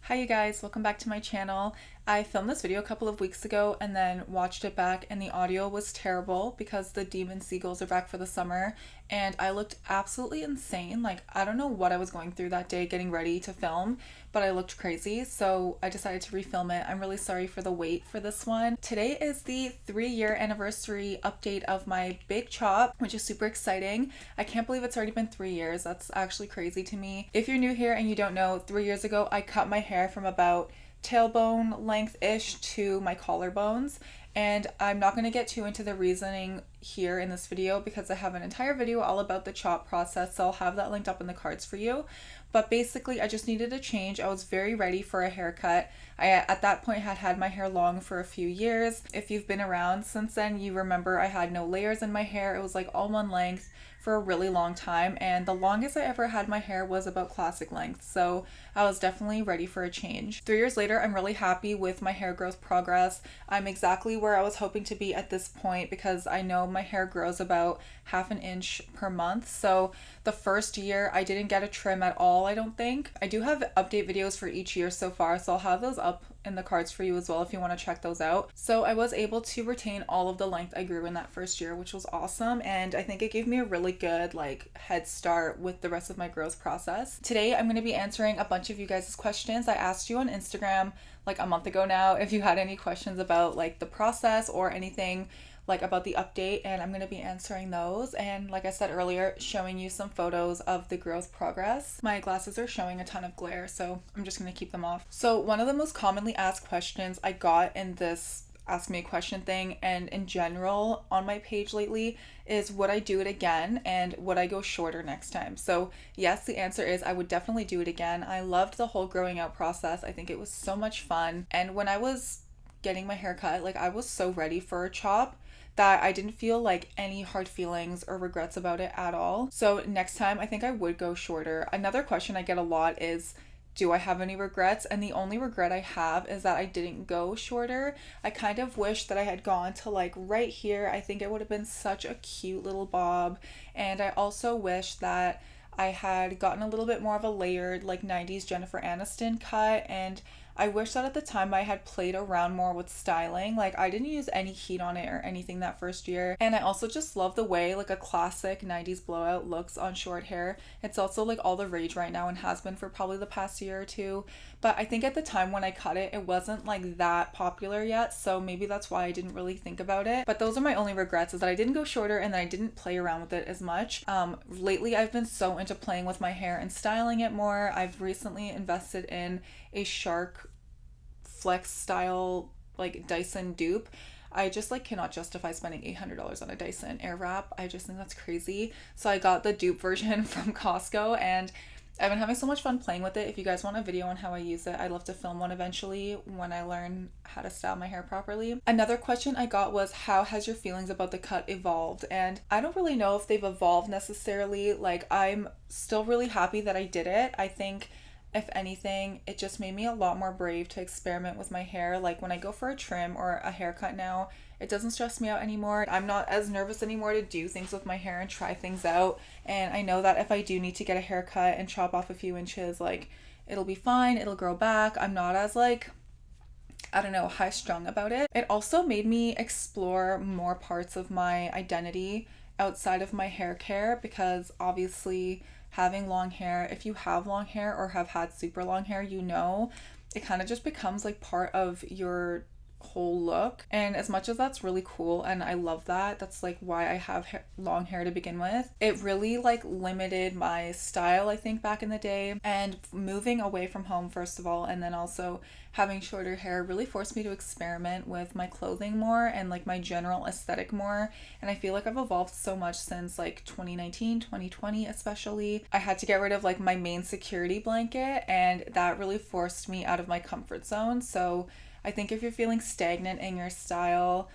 Hi you guys, welcome back to my channel. I filmed this video a couple of weeks ago and then watched it back and the audio was terrible because the demon seagulls are back for the summer and I looked absolutely insane. Like, I don't know what I was going through that day getting ready to film, but I looked crazy, so I decided to refilm it. I'm really sorry for the wait for this one. Today is the 3-year anniversary update of my big chop, which is super exciting. I can't believe it's already been 3 years. That's actually crazy to me. If you're new here and you don't know, 3 years ago I cut my hair from about tailbone length-ish to my collarbones, and I'm not going to get too into the reasoning here in this video because I have an entire video all about the chop process, so I'll have that linked up in the cards for you. But basically I just needed a change. I was very ready for a haircut. I at that point had had my hair long for a few years. If you've been around since then, you remember I had no layers in my hair. It was like all one length for a really long time, and the longest I ever had my hair was about classic length, so I was definitely ready for a change. 3 years later, I'm really happy with my hair growth progress. I'm exactly where I was hoping to be at this point because I know my hair grows about half an inch per month. So the first year I didn't get a trim at all, I don't think. I do have update videos for each year so far, so I'll have those up in the cards for you as well if you want to check those out. So I was able to retain all of the length I grew in that first year, which was awesome, and I think it gave me a really good head start with the rest of my growth process. Today I'm going to be answering a bunch of you guys' questions. I asked you on Instagram like a month ago now if you had any questions about like the process or anything like about the update, and I'm going to be answering those, and like I said earlier, showing you some photos of the growth progress. My glasses are showing a ton of glare, so I'm just going to keep them off. So one of the most commonly asked questions I got in this ask me a question thing and in general on my page lately is, would I do it again and would I go shorter next time? So yes, the answer is I would definitely do it again. I loved the whole growing out process. I think it was so much fun, and when I was getting my hair cut, like I was so ready for a chop that I didn't feel like any hard feelings or regrets about it at all. So next time I think I would go shorter. Another question I get a lot is, do I have any regrets? And the only regret I have is that I didn't go shorter. I kind of wish that I had gone to like right here. I think it would have been such a cute little bob. And I also wish that I had gotten a little bit more of a layered like 90s Jennifer Aniston cut, and I wish that at the time I had played around more with styling. Like, I didn't use any heat on it or anything that first year. And I also just love the way like a classic 90s blowout looks on short hair. It's also like all the rage right now and has been for probably the past year or two. But I think at the time when I cut it, it wasn't like that popular yet. So maybe that's why I didn't really think about it. But those are my only regrets, is that I didn't go shorter and that I didn't play around with it as much. Lately, I've been so into playing with my hair and styling it more. I've recently invested in a Shark Flex style like Dyson dupe. I just like cannot justify spending $800 on a Dyson Airwrap. I just think that's crazy. So I got the dupe version from Costco and I've been having so much fun playing with it. If you guys want a video on how I use it, I'd love to film one eventually when I learn how to style my hair properly. Another question I got was, how has your feelings about the cut evolved? And I don't really know if they've evolved necessarily. Like, I'm still really happy that I did it. I think if anything, it just made me a lot more brave to experiment with my hair. Like, when I go for a trim or a haircut now, it doesn't stress me out anymore. I'm not as nervous anymore to do things with my hair and try things out. And I know that if I do need to get a haircut and chop off a few inches, like, it'll be fine. It'll grow back. I'm not as like, I don't know, high strung about it. It also made me explore more parts of my identity outside of my hair care, because obviously having long hair, if you have long hair or have had super long hair, you know, it kind of just becomes like part of your whole look. And as much as that's really cool and I love that, that's like why I have long hair to begin with, it really like limited my style, I think, back in the day. And moving away from home, first of all, and then also having shorter hair really forced me to experiment with my clothing more and like my general aesthetic more. And I feel like I've evolved so much since like 2019, 2020 especially. I had to get rid of like my main security blanket, and that really forced me out of my comfort zone. So I think if you're feeling stagnant in your style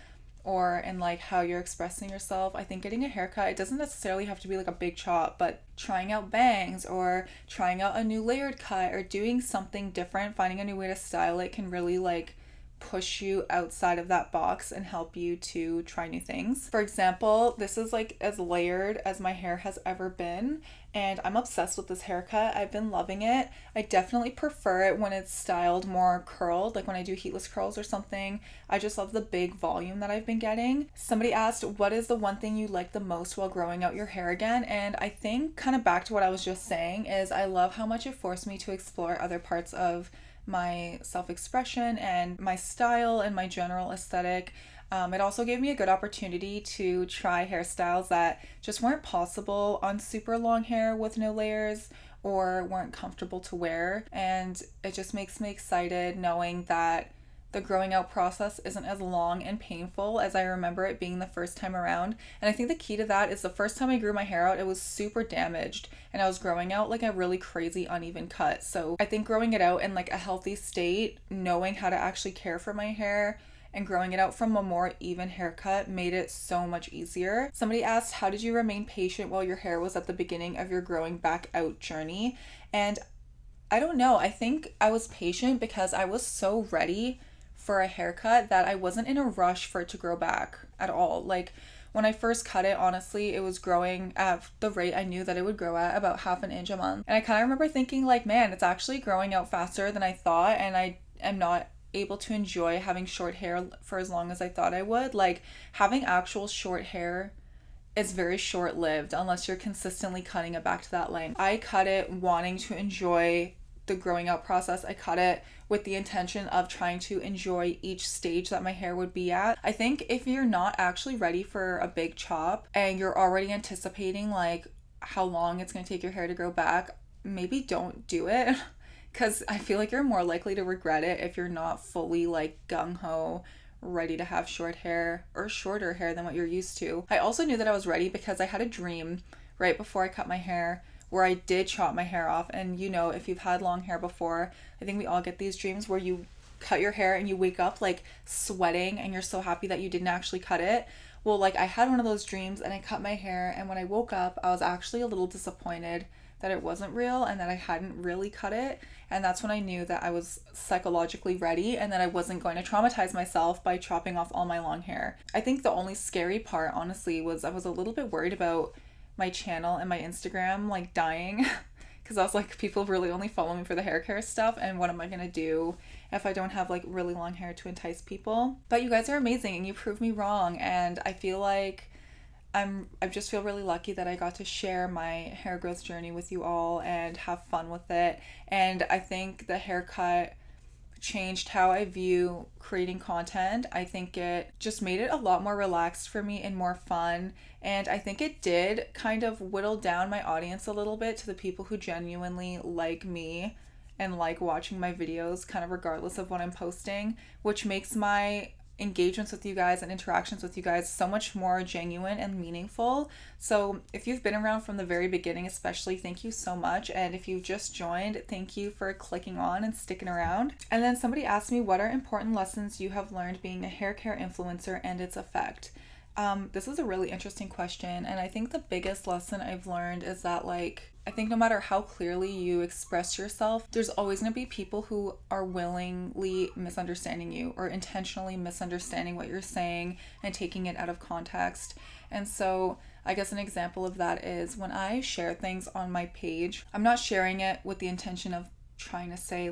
or in like how you're expressing yourself, I think getting a haircut, it doesn't necessarily have to be like a big chop, but trying out bangs or trying out a new layered cut or doing something different, finding a new way to style it can really like push you outside of that box and help you to try new things. For example, this is like as layered as my hair has ever been, and I'm obsessed with this haircut. I've been loving it. I definitely prefer it when it's styled more curled, like when I do heatless curls or something. I just love the big volume that I've been getting. Somebody asked, what is the one thing you like the most while growing out your hair again? And I think kind of back to what I was just saying is I love how much it forced me to explore other parts of my self-expression and my style and my general aesthetic. It also gave me a good opportunity to try hairstyles that just weren't possible on super long hair with no layers or weren't comfortable to wear. And it just makes me excited knowing that the growing out process isn't as long and painful as I remember it being the first time around. And I think the key to that is the first time I grew my hair out, it was super damaged and I was growing out like a really crazy uneven cut. So I think growing it out in like a healthy state, knowing how to actually care for my hair and growing it out from a more even haircut made it so much easier. Somebody asked, how did you remain patient while your hair was at the beginning of your growing back out journey? And I don't know, I think I was patient because I was so ready for a haircut that I wasn't in a rush for it to grow back at all. Like when I first cut it, honestly, it was growing at the rate I knew that it would grow at, about half an inch a month. And I kind of remember thinking like, man, it's actually growing out faster than I thought, and I am not able to enjoy having short hair for as long as I thought I would. Like having actual short hair is very short-lived unless you're consistently cutting it back to that length. I cut it wanting to enjoy the growing out process. I cut it with the intention of trying to enjoy each stage that my hair would be at. I think if you're not actually ready for a big chop and you're already anticipating like how long it's going to take your hair to grow back, maybe don't do it because I feel like you're more likely to regret it if you're not fully like gung-ho ready to have short hair or shorter hair than what you're used to. I also knew that I was ready because I had a dream right before I cut my hair where I did chop my hair off. And you know, if you've had long hair before, I think we all get these dreams where you cut your hair and you wake up like sweating and you're so happy that you didn't actually cut it. Well, like I had one of those dreams and I cut my hair, and when I woke up, I was actually a little disappointed that it wasn't real and that I hadn't really cut it. And that's when I knew that I was psychologically ready and that I wasn't going to traumatize myself by chopping off all my long hair. I think the only scary part, honestly, was I was a little bit worried about my channel and my Instagram like dying because I was like, people really only follow me for the hair care stuff, and what am I gonna do if I don't have like really long hair to entice people? But you guys are amazing and you proved me wrong, and I feel like I just feel really lucky that I got to share my hair growth journey with you all and have fun with it. And I think the haircut changed how I view creating content. I think it just made it a lot more relaxed for me and more fun. And I think it did kind of whittle down my audience a little bit to the people who genuinely like me and like watching my videos kind of regardless of what I'm posting, which makes my engagements with you guys and interactions with you guys so much more genuine and meaningful. So if you've been around from the very beginning, especially, thank you so much. And if you just joined, thank you for clicking on and sticking around. And then somebody asked me, what are important lessons you have learned being a hair care influencer and its effect? This is a really interesting question, and I think the biggest lesson I've learned is that I think no matter how clearly you express yourself, there's always going to be people who are willingly misunderstanding you or intentionally misunderstanding what you're saying and taking it out of context. And so I guess an example of that is when I share things on my page, I'm not sharing it with the intention of trying to say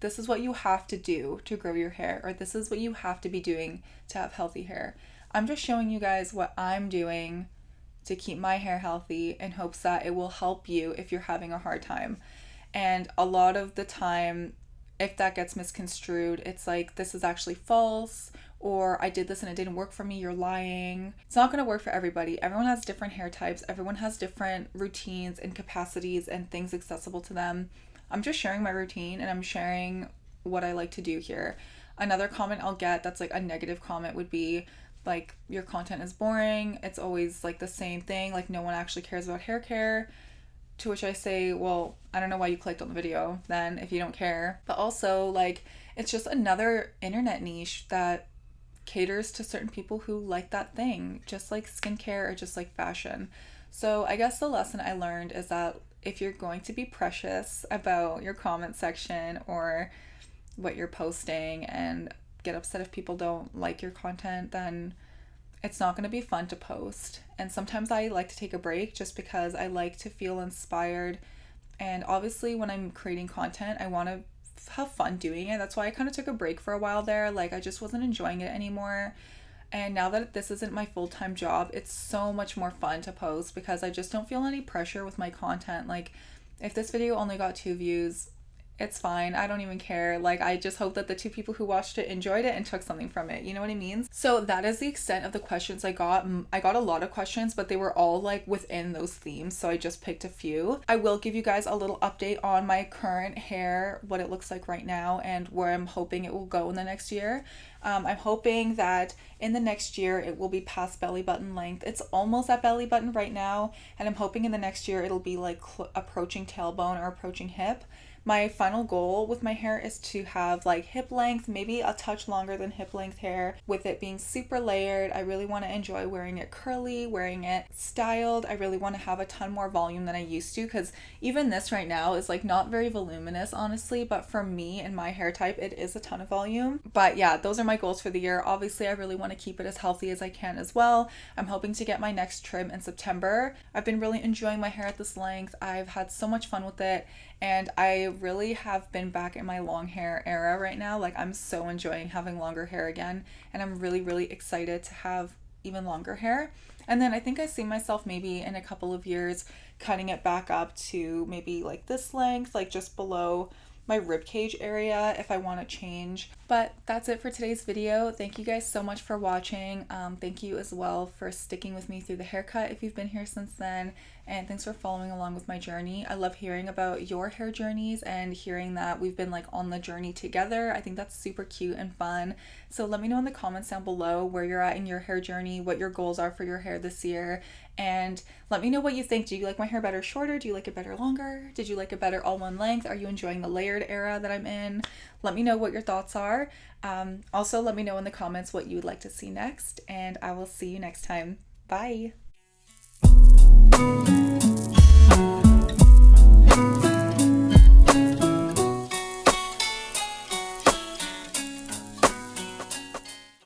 this is what you have to do to grow your hair, or this is what you have to be doing to have healthy hair. I'm just showing you guys what I'm doing to keep my hair healthy in hopes that it will help you if you're having a hard time. And a lot of the time, if that gets misconstrued, it's like, this is actually false, or I did this and it didn't work for me, you're lying. It's not going to work for everybody. Everyone has different hair types. Everyone has different routines and capacities and things accessible to them. I'm just sharing my routine and I'm sharing what I like to do here. Another comment I'll get that's a negative comment would be, your content is boring, it's always the same thing, no one actually cares about hair care. To which I say, well, I don't know why you clicked on the video then if you don't care. But also, it's just another internet niche that caters to certain people who like that thing, just like skincare or just like fashion. So I guess the lesson I learned is that if you're going to be precious about your comment section or what you're posting and get upset if people don't like your content, then it's not going to be fun to post. And sometimes I like to take a break just because I like to feel inspired. And obviously, when I'm creating content, I want to have fun doing it. That's why I kind of took a break for a while there. Like, I just wasn't enjoying it anymore. And now that this isn't my full-time job, it's so much more fun to post because I just don't feel any pressure with my content. Like, if this video only got 2 views, it's fine. I don't even care. Like, I just hope that the 2 people who watched it enjoyed it and took something from it. You know what I mean? So that is the extent of the questions I got. I got a lot of questions, but they were all like within those themes. So I just picked a few. I will give you guys a little update on my current hair, what it looks like right now, and where I'm hoping it will go in the next year. I'm hoping that in the next year it will be past belly button length. It's almost at belly button right now, and I'm hoping in the next year it'll be like approaching tailbone or approaching hip. My final goal with my hair is to have like hip length, maybe a touch longer than hip length hair, with it being super layered. I really want to enjoy wearing it curly, wearing it styled. I really want to have a ton more volume than I used to, because even this right now is like not very voluminous, honestly, but for me and my hair type, it is a ton of volume. But yeah, those are my goals for the year. Obviously, I really want to keep it as healthy as I can as well. I'm hoping to get my next trim in September. I've been really enjoying my hair at this length. I've had so much fun with it. And I really have been back in my long hair era right now. Like, I'm so enjoying having longer hair again. And I'm really, really excited to have even longer hair. And then I think I see myself maybe in a couple of years cutting it back up to maybe like this length, like just below my rib cage area if I want to change. But that's it for today's video. Thank you guys so much for watching. Thank you as well for sticking with me through the haircut if you've been here since then, and thanks for following along with my journey. I love hearing about your hair journeys and hearing that we've been like on the journey together. I think that's super cute and fun. So let me know in the comments down below where you're at in your hair journey, what your goals are for your hair this year, and let me know what you think. Do you like my hair better shorter? Do you like it better longer? Did you like it better all one length? Are you enjoying the layered era that I'm in? Let me know what your thoughts are. Also, let me know in the comments what you would like to see next, and I will see you next time. Bye!